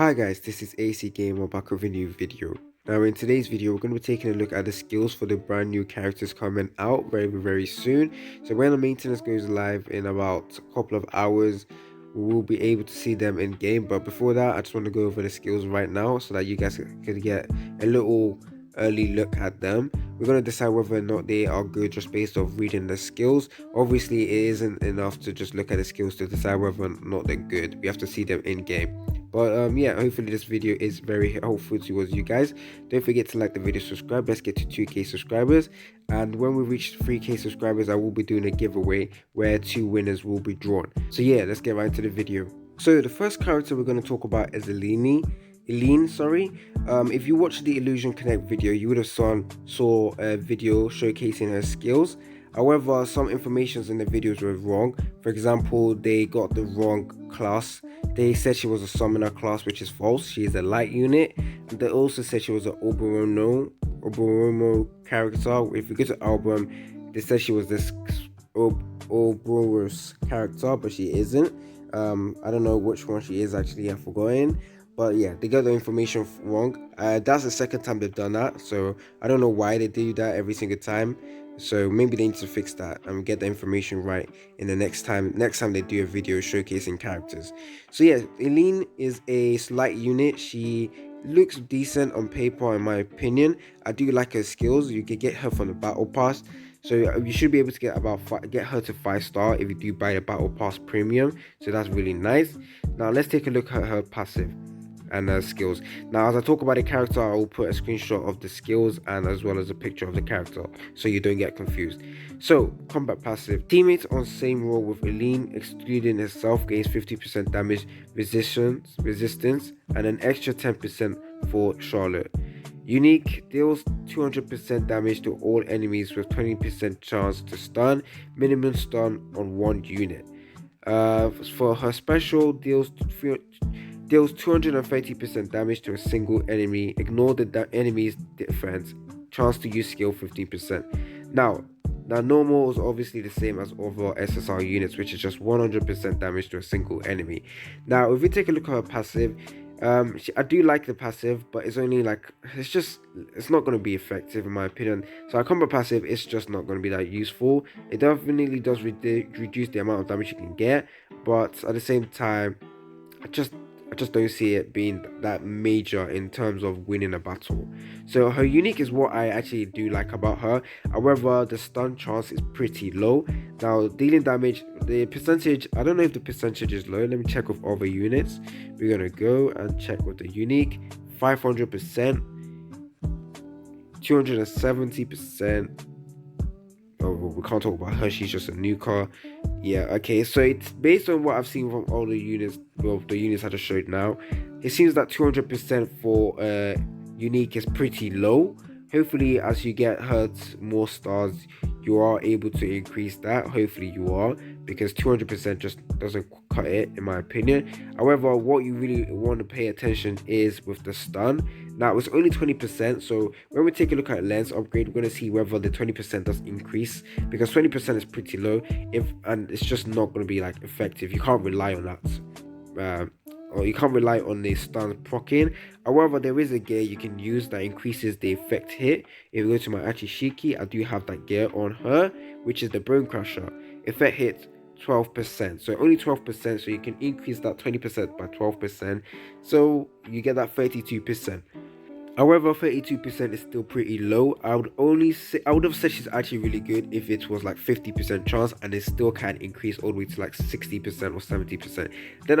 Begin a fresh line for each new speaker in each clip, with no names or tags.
Hi guys, this is AC Gamer back with a new video. Now in today's video we're going to be taking a look at the skills for the brand new characters coming out very soon. So when the maintenance goes live in about a couple of hours, we will be able to see them in game. But before that, I just want to go over the skills right now so that you guys could get a little early look at them. We're going to decide whether or not they are good just based off reading the skills. Obviously it isn't enough to just look at the skills to decide whether or not they're good. We have to see them in game. But yeah, hopefully this video is very helpful towards you guys. Don't forget to like the video, subscribe. Let's get to 2k subscribers, and when we reach 3k subscribers, I will be doing a giveaway where 2 winners will be drawn. So yeah, let's get right into the video. So the first character we're going to talk about is Eileen, sorry. If you watched the Illusion Connect video, you would have saw a video showcasing her skills. However, some informations in the videos were wrong. For example, they got the wrong class. They said she was a summoner class, which is false. She is a light unit. They also said she was an Oberono character. If you go to album, they said she was this Oberus character, but she isn't. I don't know which one she is actually. I've forgotten. But yeah, they got the information wrong. That's the second time they've done that. So I don't know why they do that every single time. So maybe they need to fix that and get the information right in the next time they do a video showcasing characters. So yeah, Eileen is a slight unit. She looks decent on paper in my opinion. I do like her skills. You can get her from the battle pass. So you should be able to get her to 5-star if you do buy the battle pass premium. So that's really nice. Now let's take a look at her passive and her skills. Now as I talk about the character, I will put a screenshot of the skills and as well as a picture of the character so you don't get confused. So combat passive: teammates on same role with Eileen excluding herself gains 50% damage resistance and an extra 10% for Charlotte. Unique: deals 200% damage to all enemies with 20% chance to stun, minimum stun on 1 unit. For her special, deals 230% damage to a single enemy. Ignore the enemy's defense. Chance to use skill 15%. Now normal is obviously the same as other SSR units, which is just 100% damage to a single enemy. Now if we take a look at her passive, I do like the passive, but it's only like it's not going to be effective in my opinion. So our combat passive is just not going to be that useful. It definitely does reduce the amount of damage you can get, but at the same time I just don't see it being that major in terms of winning a battle. So her unique is what I actually do like about her. However, the stun chance is pretty low. Now dealing damage, the percentage, I don't know if the percentage is low. Let me check with other units. We're gonna go and check with the unique. 500%, 270%. Oh, we can't talk about her, she's just a new car. Yeah, okay, so it's based on what I've seen from all the units, well, the units I just showed now. It seems that 200% for unique is pretty low. Hopefully as you get her more stars, you are able to increase that. Hopefully you are, because 200% just doesn't cut it in my opinion. However, what you really want to pay attention is with the stun. Now it's only 20%, so when we take a look at lens upgrade, we're going to see whether the 20% does increase, because 20% is pretty low, and it's just not going to be like effective. You can't rely on that, or you can't rely on the stun proccing. However, there is a gear you can use that increases the effect hit. If you go to my Achishiki, I do have that gear on her, which is the Bone Crusher. Effect hit 12%, so only 12%, so you can increase that 20% by 12%, so you get that 32%. However, 32% is still pretty low. I would have said she's actually really good if it was like 50% chance, and it still can increase all the way to like 60% or 70%. Then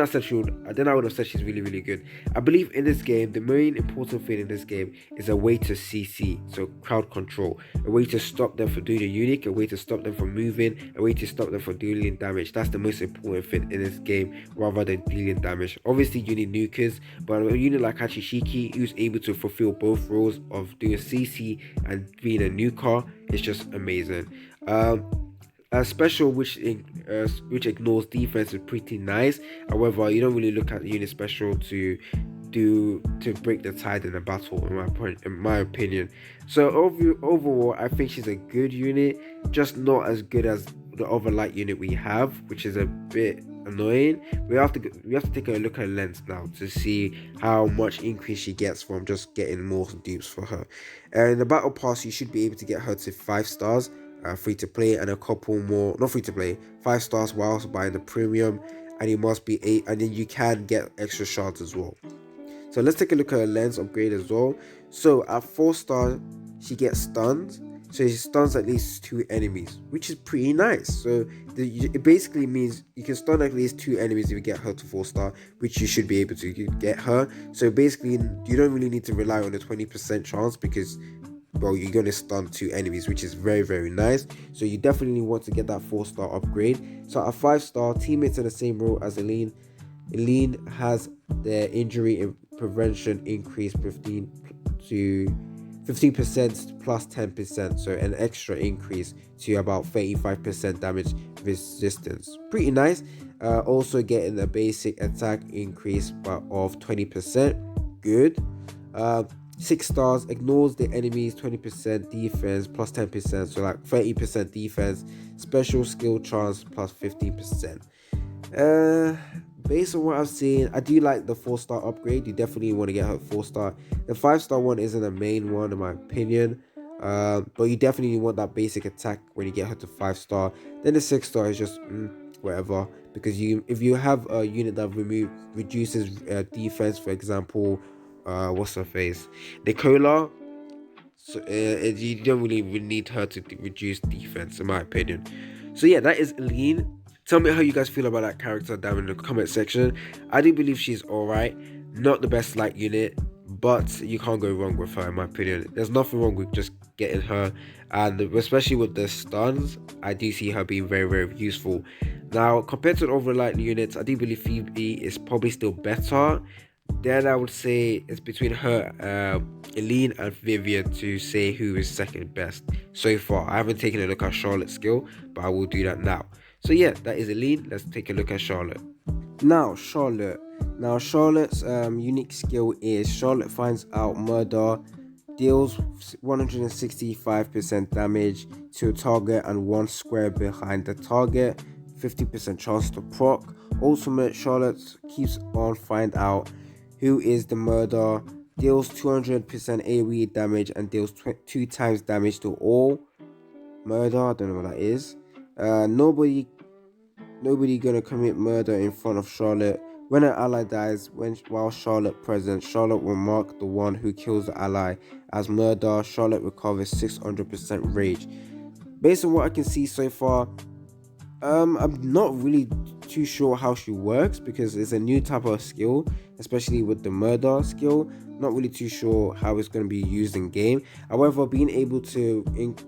I would have said she's really good. I believe in this game, the main important thing in this game is a way to CC, so crowd control, a way to stop them from doing a unique, a way to stop them from moving, a way to stop them from dealing damage. That's the most important thing in this game, rather than dealing damage. Obviously, you need nukers, but a unit like Hachishiki, who's able to fulfill both roles of doing CC and being a nuker, is just amazing. A special which ignores defense is pretty nice. However, you don't really look at the unit special to break the tide in a battle, in my opinion. So overall, I think she's a good unit, just not as good as the other light unit we have, which is a bit annoying. We have to take a look at her lens now to see how much increase she gets from just getting more dupes for her. And in the battle pass, you should be able to get her to 5 stars, free to play, and a couple more, not free to play, 5 stars whilst buying the premium, and it must be 8, and then you can get extra shards as well. So let's take a look at her lens upgrade as well. So at 4 star, she gets stunned. So she stuns at least 2 enemies, which is pretty nice. So it basically means you can stun at least 2 enemies if you get her to 4 star, which you should be able to get her. So basically, you don't really need to rely on the 20% chance because, well, you're going to stun 2 enemies, which is very, very nice. So you definitely want to get that 4-star upgrade. So at 5-star, teammates in the same role as Eileen. Eileen has their injury prevention increased 15% plus 10%, so an extra increase to about 35% damage resistance. Pretty nice. Also getting a basic attack increase of 20%. Good. 6 stars, ignores the enemy's 20% defense plus 10%, so like 30% defense. Special skill chance plus 15%. Based on what I've seen, I do like the 4-star upgrade. You definitely want to get her 4-star. The 5-star one isn't a main one in my opinion, but you definitely want that basic attack when you get her to 5-star. Then the 6-star is just whatever, because if you have a unit that reduces defense, for example, what's her face, Nicola. So you don't really need her to reduce defense, in my opinion. So yeah, that is Elene. Tell me how you guys feel about that character down in the comment section. I do believe she's alright. Not the best light unit, but you can't go wrong with her, in my opinion. There's nothing wrong with just getting her, and especially with the stuns, I do see her being very, very useful. Now, compared to the other light units, I do believe Phoebe is probably still better. Then I would say it's between her, Eileen and Vivian to say who is second best so far. I haven't taken a look at Charlotte's skill, but I will do that now. So yeah, that is Eileen. Let's take a look at Charlotte. Now Charlotte's unique skill is Charlotte finds out murder, deals 165% damage to a target and 1 square behind the target, 50% chance to proc. Ultimate, Charlotte keeps on find out who is the murderer, deals 200% AoE damage and deals 2 times damage to all murder. I don't know what that is. Nobody gonna commit murder in front of Charlotte. When an ally dies, while Charlotte present, Charlotte will mark the one who kills the ally as murder. Charlotte recovers 600% rage. Based on what I can see so far, I'm not really too sure how she works because it's a new type of skill, especially with the murder skill. Not really too sure how it's going to be used in game. However, being able to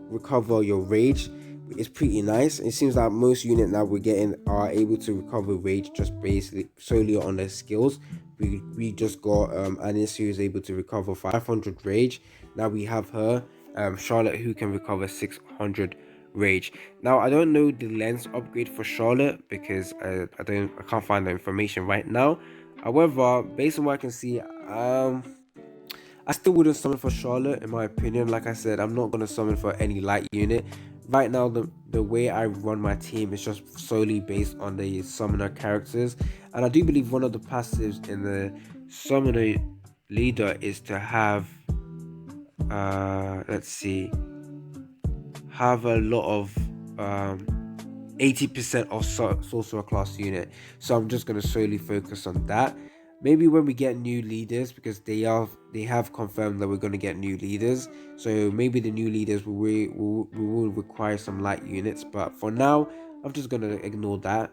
recover your rage is pretty nice. It seems like most units now we're getting are able to recover rage just basically solely on their skills. We just got Anis, who is able to recover 500 rage. Now we have her, Charlotte, who can recover 600 rage. Now I don't know the lens upgrade for Charlotte because I can't find the information right now. However, based on what I can see, I still wouldn't summon for Charlotte, in my opinion. Like I said, I'm not gonna summon for any light unit right now. The way I run my team is just solely based on the summoner characters, and I do believe one of the passives in the summoner leader is to have have a lot of 80% of sorcerer class unit. So I'm just going to solely focus on that. Maybe when we get new leaders, because they have confirmed that we're going to get new leaders, so maybe the new leaders will require some light units, but for now I'm just going to ignore that.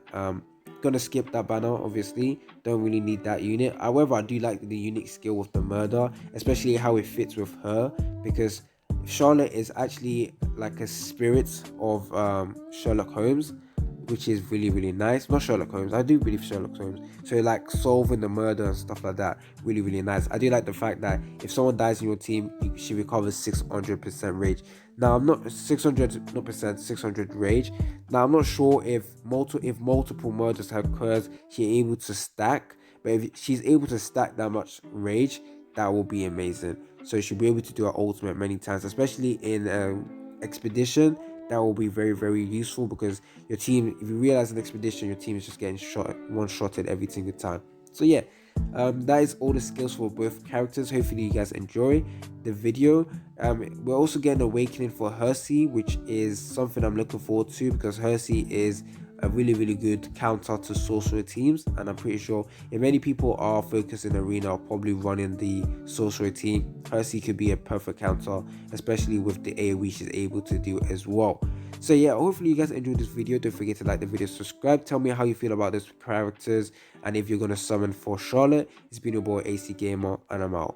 Gonna skip that banner, obviously. Don't really need that unit. However, I do like the unique skill with the murder, especially how it fits with her, because Charlotte is actually like a spirit of Sherlock Holmes, which is really, really nice. Not Sherlock Holmes, I do believe Sherlock Holmes. So like solving the murder and stuff like that, really, really nice. I do like the fact that if someone dies in your team, she recovers 600% rage. Now I'm not 600 rage. Now I'm not sure if multiple murders have occurred, she's able to stack. But if she's able to stack that much rage, that will be amazing. So she'll be able to do her ultimate many times, especially in expedition, that will be very, very useful, because your team, if you realize an expedition, your team is just getting one shotted every single time. So yeah, that is all the skills for both characters. Hopefully you guys enjoy the video. We're also getting Awakening for Hersey, which is something I'm looking forward to, because Hersey is a really good counter to sorcerer teams, and I'm pretty sure if many people are focused in arena or probably running the sorcerer team, Hersey could be a perfect counter, especially with the AoE she's able to do as well. So yeah, hopefully you guys enjoyed this video. Don't forget to like the video, subscribe, tell me how you feel about these characters, and if you're gonna summon for Charlotte. It's been your boy AC Gamer, and I'm out.